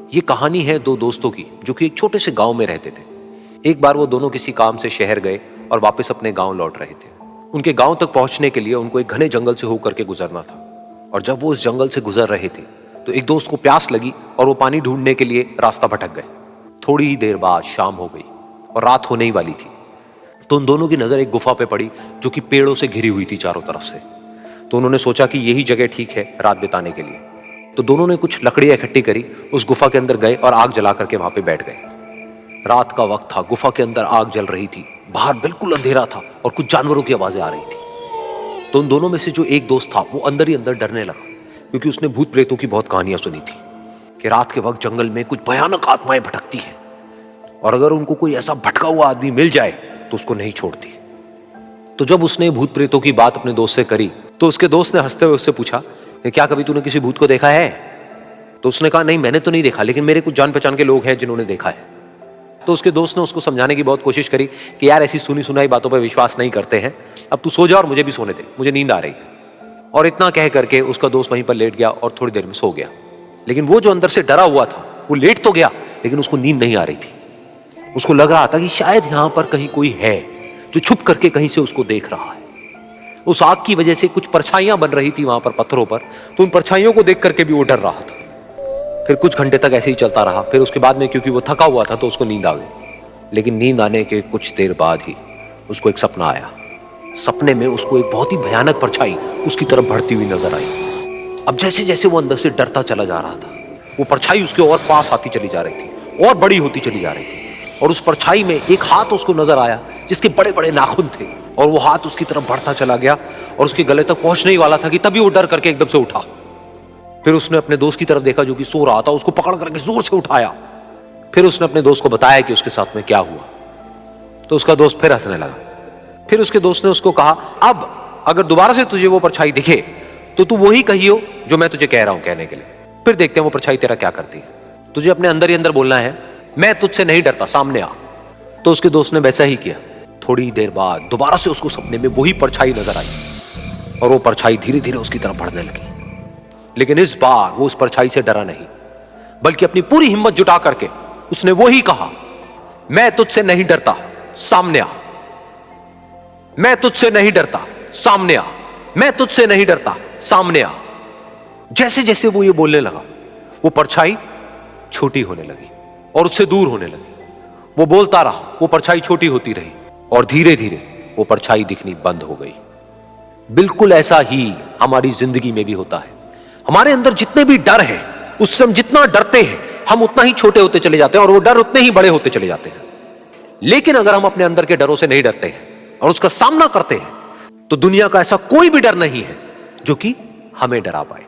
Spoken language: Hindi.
ये कहानी है दो दोस्तों की जो कि एक छोटे से गांव में रहते थे। एक बार वो दोनों किसी काम से शहर गए और वापस अपने गांव लौट रहे थे। उनके गांव तक पहुंचने के लिए उनको एक घने जंगल से होकर के गुजरना था। और जब वो उस जंगल से गुजर रहे थे तो एक दोस्त को प्यास लगी और वो पानी ढूंढने के लिए रास्ता भटक गए। थोड़ी ही देर बाद शाम हो गई और रात होने ही वाली थी। तो उन दोनों की नजर एक गुफा पे पड़ी जो कि पेड़ों से घिरी हुई थी चारों तरफ से। तो उन्होंने सोचा कि यही जगह ठीक है रात बिताने के लिए। तो दोनों ने कुछ लकड़ियां इकट्ठी करी, उस गुफा के अंदर गए और आग जला करके वहां पे बैठ गए। रात का वक्त था, गुफा के अंदर आग जल रही थी, बाहर बिल्कुल अंधेरा था और कुछ जानवरों की आवाजें आ रही थी। तो उन दोनों में से जो एक दोस्त था वो अंदर ही अंदर डरने लगा, क्योंकि उसने भूत प्रेतों की बहुत कहानियां सुनी थी कि रात के वक्त जंगल में कुछ भयानक आत्माएं भटकती हैं और अगर उनको कोई ऐसा भटका हुआ आदमी मिल जाए तो उसको नहीं छोड़ती। तो जब उसने भूत प्रेतों की बात अपने दोस्त से करी तो उसके दोस्त ने हंसते हुए उससे पूछा, क्या कभी तूने किसी भूत को देखा है? तो उसने कहा, नहीं मैंने तो नहीं देखा, लेकिन मेरे कुछ जान पहचान के लोग हैं जिन्होंने देखा है। तो उसके दोस्त ने उसको समझाने की बहुत कोशिश करी कि यार ऐसी सुनी सुनाई बातों पर विश्वास नहीं करते हैं, अब तू सो जा और मुझे भी सोने दे, मुझे नींद आ रही है। और इतना कह करके उसका दोस्त वहीं पर लेट गया और थोड़ी देर में सो गया। लेकिन वो जो अंदर से डरा हुआ था वो लेट तो गया, लेकिन उसको नींद नहीं आ रही थी। उसको लग रहा था कि शायद यहां पर कहीं कोई है जो छुप करके कहीं से उसको देख रहा है। उस आग की वजह से कुछ परछाइयां बन रही थी वहां पर पत्थरों पर, तो उन परछाइयों को देख करके भी वो डर रहा था। फिर कुछ घंटे तक ऐसे ही चलता रहा। फिर उसके बाद में क्योंकि वो थका हुआ था तो उसको नींद आ गई। लेकिन नींद आने के कुछ देर बाद ही उसको एक सपना आया। सपने में उसको एक बहुत ही भयानक परछाई उसकी तरफ बढ़ती हुई नजर आई। अब जैसे जैसे वो अंदर से डरता चला जा रहा था, वो परछाई उसके और पास आती चली जा रही थी और बड़ी होती चली जा रही थी। और उस परछाई में एक हाथ उसको नजर आया जिसके बड़े बड़े नाखून थे, और वो हाथ उसकी तरफ बढ़ता चला गया और उसके गले तक पहुंचने ही वाला था कि तभी वो डर करके एकदम से उठा। फिर उसने अपने दोस्त की तरफ देखा जो कि सो रहा था, उसको पकड़ करके जोर से उठाया। फिर उसने अपने दोस्त को बताया कि उसके साथ में क्या हुआ। तो उसका दोस्त फिर हंसने लगा। फिर उसके दोस्त ने उसको कहा, अब अगर दोबारा से तुझे वो परछाई दिखे तो तू वही कहियो जो मैं तुझे कह रहा हूं कहने के लिए, फिर देखते हैं वो परछाई तेरा क्या करती है। तुझे अपने अंदर ही अंदर बोलना है, मैं तुझसे नहीं डरता, सामने आ। तो उसके दोस्त ने वैसा ही किया। थोड़ी देर बाद दोबारा से उसको सपने में वही परछाई नजर आई और वो परछाई धीरे धीरे उसकी तरफ बढ़ने लगी। लेकिन इस बार वो उस परछाई से डरा नहीं, बल्कि अपनी पूरी हिम्मत जुटा करके उसने वही कहा, मैं तुझसे नहीं डरता, सामने आ। मैं तुझसे नहीं डरता, सामने आ। मैं तुझसे नहीं डरता, सामने आ। जैसे जैसे वो ये बोलने लगा वो परछाई छोटी होने लगी और उससे दूर होने लगी। वो बोलता रहा, वो परछाई छोटी होती रही और धीरे धीरे वो परछाई दिखनी बंद हो गई। बिल्कुल ऐसा ही हमारी जिंदगी में भी होता है। हमारे अंदर जितने भी डर हैं, उससे हम जितना डरते हैं हम उतना ही छोटे होते चले जाते हैं और वो डर उतने ही बड़े होते चले जाते हैं। लेकिन अगर हम अपने अंदर के डरों से नहीं डरते हैं और उसका सामना करते हैं तो दुनिया का ऐसा कोई भी डर नहीं है जो कि हमें डरा पाए।